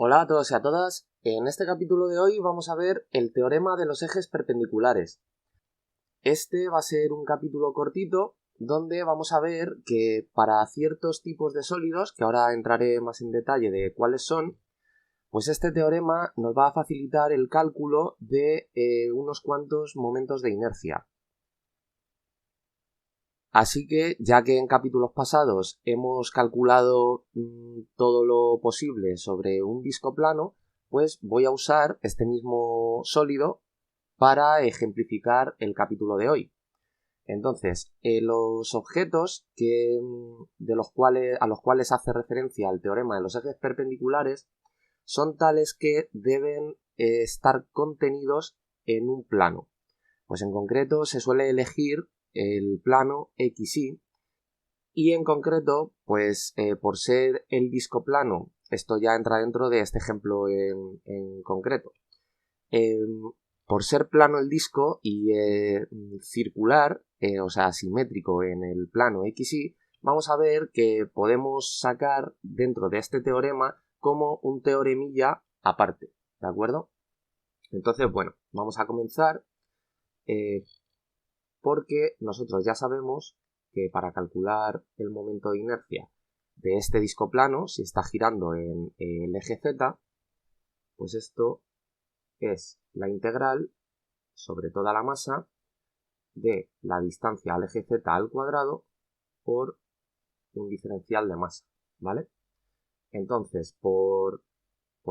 Hola a todos y a todas. En este capítulo de hoy vamos a ver el teorema de los ejes perpendiculares. Este va a ser un capítulo cortito donde vamos a ver que para ciertos tipos de sólidos, que ahora entraré más en detalle de cuáles son, pues este teorema nos va a facilitar el cálculo de unos cuantos momentos de inercia. Así que, ya que en capítulos pasados hemos calculado todo lo posible sobre un disco plano, pues voy a usar este mismo sólido para ejemplificar el capítulo de hoy. Entonces, los objetos a los cuales hace referencia el teorema de los ejes perpendiculares son tales que deben estar contenidos en un plano. Pues en concreto se suele elegir el plano XY y en concreto, pues por ser el disco plano, esto ya entra dentro de este ejemplo en concreto. Por ser plano el disco y circular, o sea, simétrico en el plano XY, vamos a ver que podemos sacar dentro de este teorema como un teoremilla aparte, ¿de acuerdo? Entonces, bueno, vamos a comenzar porque nosotros ya sabemos que para calcular el momento de inercia de este disco plano, si está girando en el eje Z, pues esto es la integral sobre toda la masa de la distancia al eje Z al cuadrado por un diferencial de masa, ¿vale? Entonces, por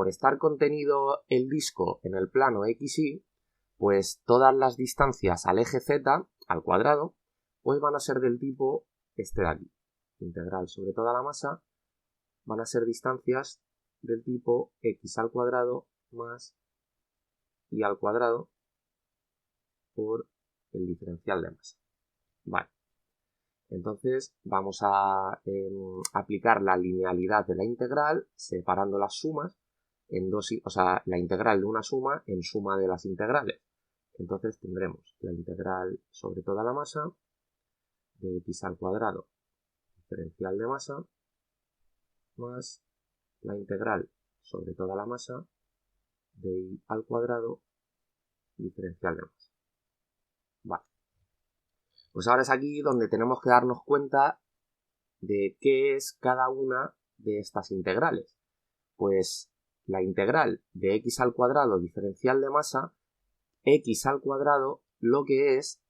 estar contenido el disco en el plano XY, pues todas las distancias al eje Z al cuadrado pues van a ser del tipo este de aquí. Integral sobre toda la masa van a ser distancias del tipo x al cuadrado más y al cuadrado por el diferencial de masa. Vale. Entonces vamos a aplicar la linealidad de la integral separando las sumas en dos, o sea, la integral de una suma en suma de las integrales. Entonces tendremos la integral sobre toda la masa de x al cuadrado diferencial de masa más la integral sobre toda la masa de y al cuadrado diferencial de masa. Vale. Pues ahora es aquí donde tenemos que darnos cuenta de qué es cada una de estas integrales. Pues la integral de x al cuadrado diferencial de masa, x al cuadrado lo que es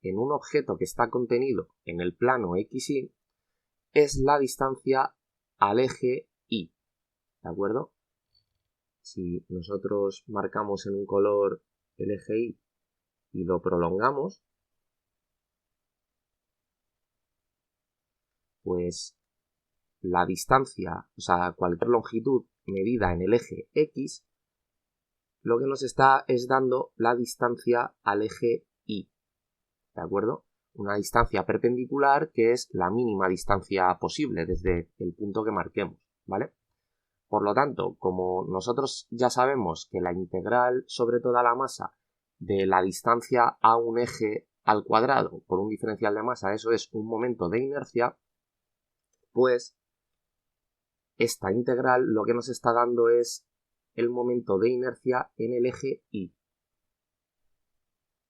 en un objeto que está contenido en el plano XY, es la distancia al eje Y, ¿de acuerdo? Si nosotros marcamos en un color el eje Y y lo prolongamos, pues la distancia, o sea, cualquier longitud medida en el eje X, lo que nos está es dando la distancia al eje Y, ¿de acuerdo? Una distancia perpendicular que es la mínima distancia posible desde el punto que marquemos, ¿vale? Por lo tanto, como nosotros ya sabemos que la integral sobre toda la masa de la distancia a un eje al cuadrado por un diferencial de masa, eso es un momento de inercia, pues esta integral lo que nos está dando es el momento de inercia en el eje Y.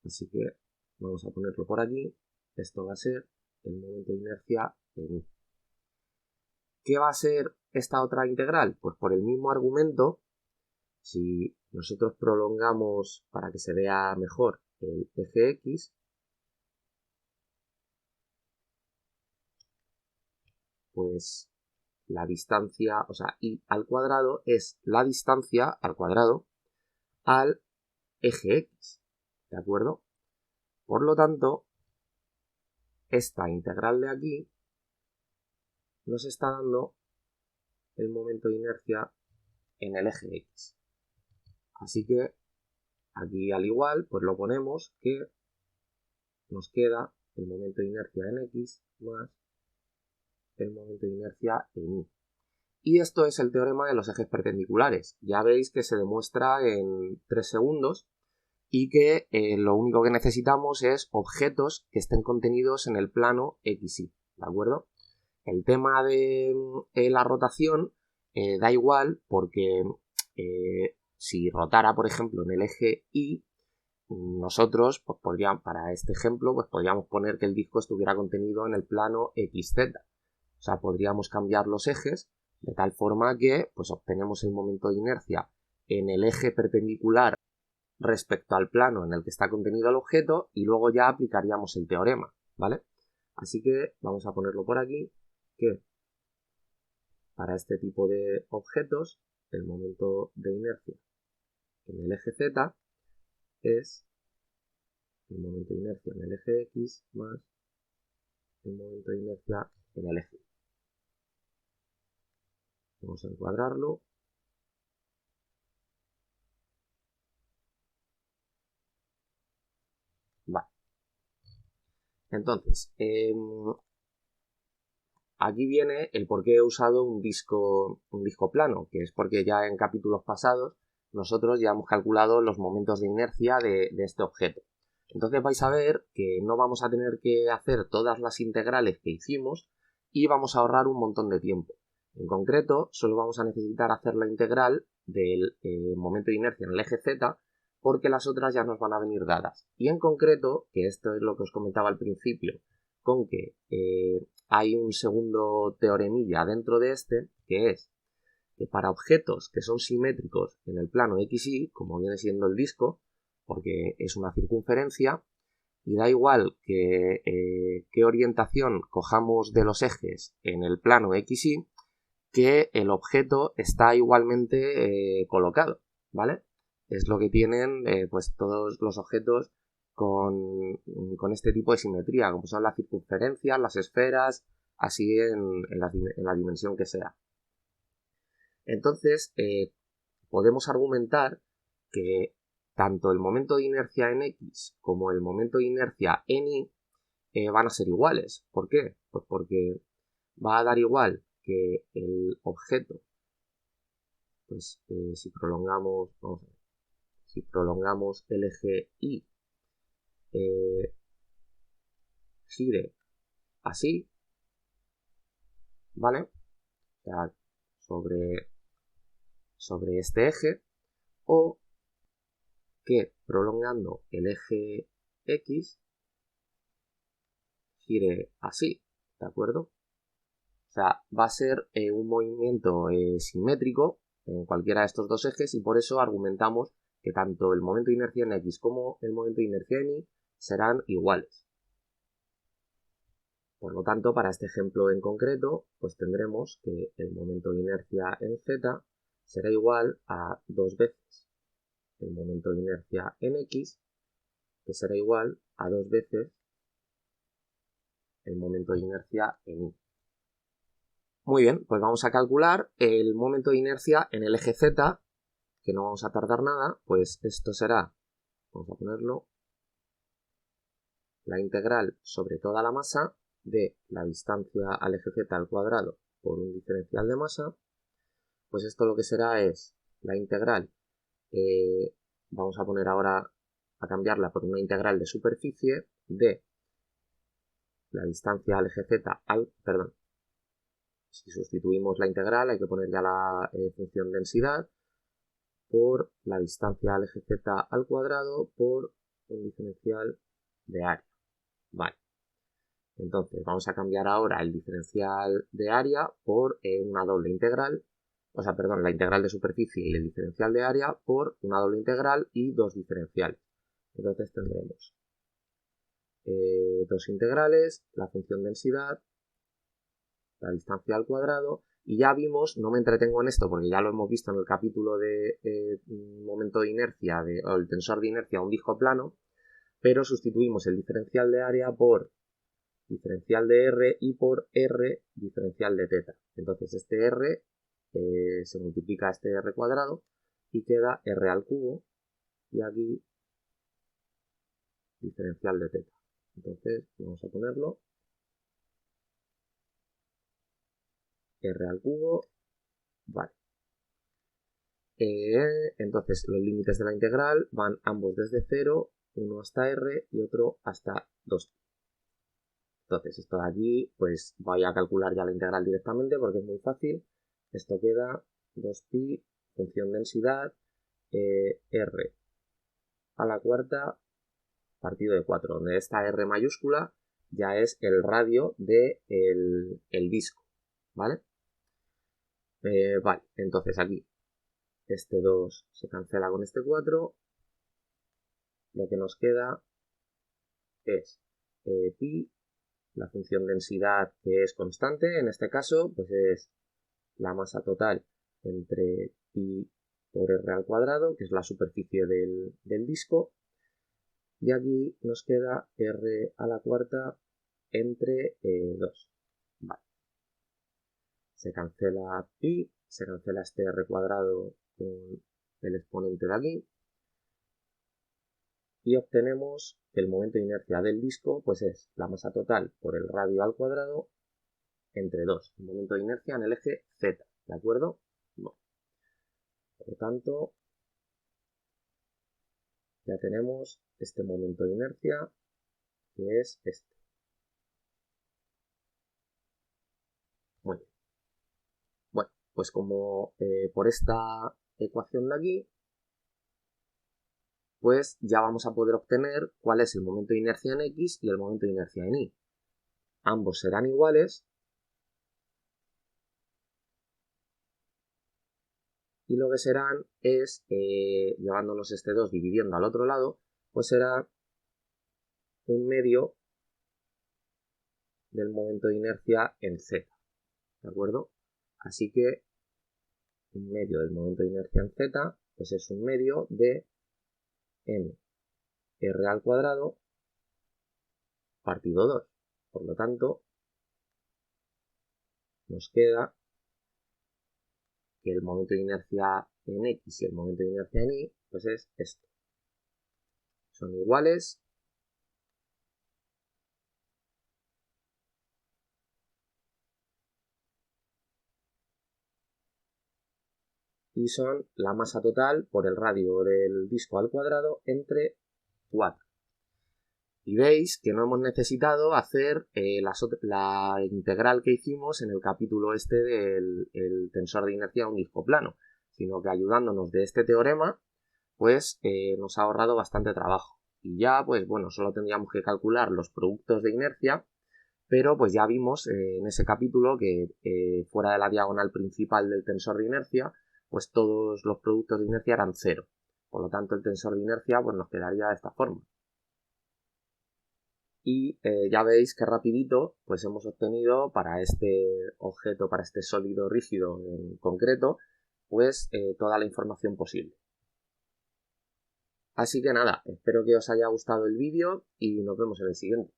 Así que vamos a ponerlo por aquí. Esto va a ser el momento de inercia en Y. ¿Qué va a ser esta otra integral? Pues por el mismo argumento, si nosotros prolongamos para que se vea mejor el eje X, pues la distancia, o sea, Y al cuadrado es la distancia al cuadrado al eje X, ¿de acuerdo? Por lo tanto, esta integral de aquí nos está dando el momento de inercia en el eje X. Así que aquí al igual, pues lo ponemos que nos queda el momento de inercia en X más el momento de inercia en Y. Y esto es el teorema de los ejes perpendiculares. Ya veis que se demuestra en 3 segundos y que lo único que necesitamos es objetos que estén contenidos en el plano XY, ¿de acuerdo? El tema de la rotación da igual porque si rotara, por ejemplo, en el eje Y, nosotros, pues para este ejemplo, pues podríamos poner que el disco estuviera contenido en el plano XZ. O sea, podríamos cambiar los ejes de tal forma que pues obtenemos el momento de inercia en el eje perpendicular respecto al plano en el que está contenido el objeto y luego ya aplicaríamos el teorema, ¿vale? Así que vamos a ponerlo por aquí, que para este tipo de objetos el momento de inercia en el eje Z es el momento de inercia en el eje X más el momento de inercia en el eje Y. Vamos a encuadrarlo. Vale. Entonces, aquí viene el por qué he usado un disco plano, que es porque ya en capítulos pasados nosotros ya hemos calculado los momentos de inercia de este objeto. Entonces vais a ver que no vamos a tener que hacer todas las integrales que hicimos y vamos a ahorrar un montón de tiempo. En concreto, solo vamos a necesitar hacer la integral del momento de inercia en el eje Z porque las otras ya nos van a venir dadas. Y en concreto, que esto es lo que os comentaba al principio, con que hay un segundo teoremilla dentro de este, que es que para objetos que son simétricos en el plano XY, como viene siendo el disco, porque es una circunferencia, y da igual que qué orientación cojamos de los ejes en el plano XY, que el objeto está igualmente colocado, ¿vale? Es lo que tienen pues todos los objetos con este tipo de simetría, como son las circunferencias, las esferas, así en la dimensión que sea. Entonces, podemos argumentar que tanto el momento de inercia en X como el momento de inercia en Y van a ser iguales. ¿Por qué? Pues porque va a dar igual que el objeto, pues si prolongamos el eje Y, gire así, ¿vale? O sea, sobre este eje, o que prolongando el eje X gire así, ¿de acuerdo? O sea, va a ser un movimiento simétrico en cualquiera de estos dos ejes y por eso argumentamos que tanto el momento de inercia en X como el momento de inercia en Y serán iguales. Por lo tanto, para este ejemplo en concreto, pues tendremos que el momento de inercia en Z será igual a 2 veces el momento de inercia en X, que será igual a 2 veces el momento de inercia en Y. Muy bien, pues vamos a calcular el momento de inercia en el eje Z, que no vamos a tardar nada, pues esto será, vamos a ponerlo, la integral sobre toda la masa de la distancia al eje Z al cuadrado por un diferencial de masa, pues esto lo que será es la integral, vamos a poner ahora a cambiarla por una integral de superficie de la distancia al eje Z al, perdón, si sustituimos la integral hay que poner ya la función densidad por la distancia al eje Z al cuadrado por un diferencial de área. Vale. Entonces vamos a cambiar ahora el diferencial de área por una doble integral, o sea, perdón, la integral de superficie y el diferencial de área por una doble integral y dos diferenciales. Entonces tendremos dos integrales, la función densidad, la distancia al cuadrado, y ya vimos, no me entretengo en esto porque ya lo hemos visto en el capítulo de momento de inercia o el tensor de inercia a un disco plano, pero sustituimos el diferencial de área por diferencial de R y por R diferencial de teta. Entonces este R se multiplica a este R cuadrado y queda R al cubo y aquí diferencial de teta. Entonces vamos a ponerlo R al cubo, vale. Entonces los límites de la integral van ambos desde 0, uno hasta R y otro hasta 2. Entonces esto de aquí, pues voy a calcular ya la integral directamente porque es muy fácil. Esto queda 2pi función densidad R a la cuarta partido de 4, donde esta R mayúscula ya es el radio del disco, ¿vale? Vale, entonces aquí este 2 se cancela con este 4, lo que nos queda es pi, la función densidad que es constante, en este caso pues es la masa total entre pi por r al cuadrado, que es la superficie del disco, y aquí nos queda r a la cuarta entre 2. Vale. Se cancela pi, se cancela este r cuadrado con el exponente de aquí, y obtenemos que el momento de inercia del disco pues es la masa total por el radio al cuadrado entre 2, el momento de inercia en el eje z, ¿de acuerdo? Bueno, por lo tanto, ya tenemos este momento de inercia, que es este. Muy bien. Bueno, pues como por esta ecuación de aquí, pues ya vamos a poder obtener cuál es el momento de inercia en X y el momento de inercia en Y. Ambos serán iguales y lo que serán es, llevándonos este 2 dividiendo al otro lado, pues será un medio del momento de inercia en Z, ¿de acuerdo? Así que un medio del momento de inercia en Z, pues es un medio de m r al cuadrado partido 2. Por lo tanto, nos queda que el momento de inercia en X y el momento de inercia en Y, pues es esto. Son iguales. Y son la masa total por el radio del disco al cuadrado entre 4. Y veis que no hemos necesitado hacer la integral que hicimos en el capítulo este del tensor de inercia a un disco plano, sino que ayudándonos de este teorema, pues nos ha ahorrado bastante trabajo. Y ya, pues bueno, solo tendríamos que calcular los productos de inercia, pero pues ya vimos en ese capítulo que fuera de la diagonal principal del tensor de inercia, pues todos los productos de inercia eran 0. Por lo tanto, el tensor de inercia pues nos quedaría de esta forma. Y ya veis que rapidito pues hemos obtenido para este objeto, para este sólido rígido en concreto, pues toda la información posible. Así que nada, espero que os haya gustado el vídeo y nos vemos en el siguiente.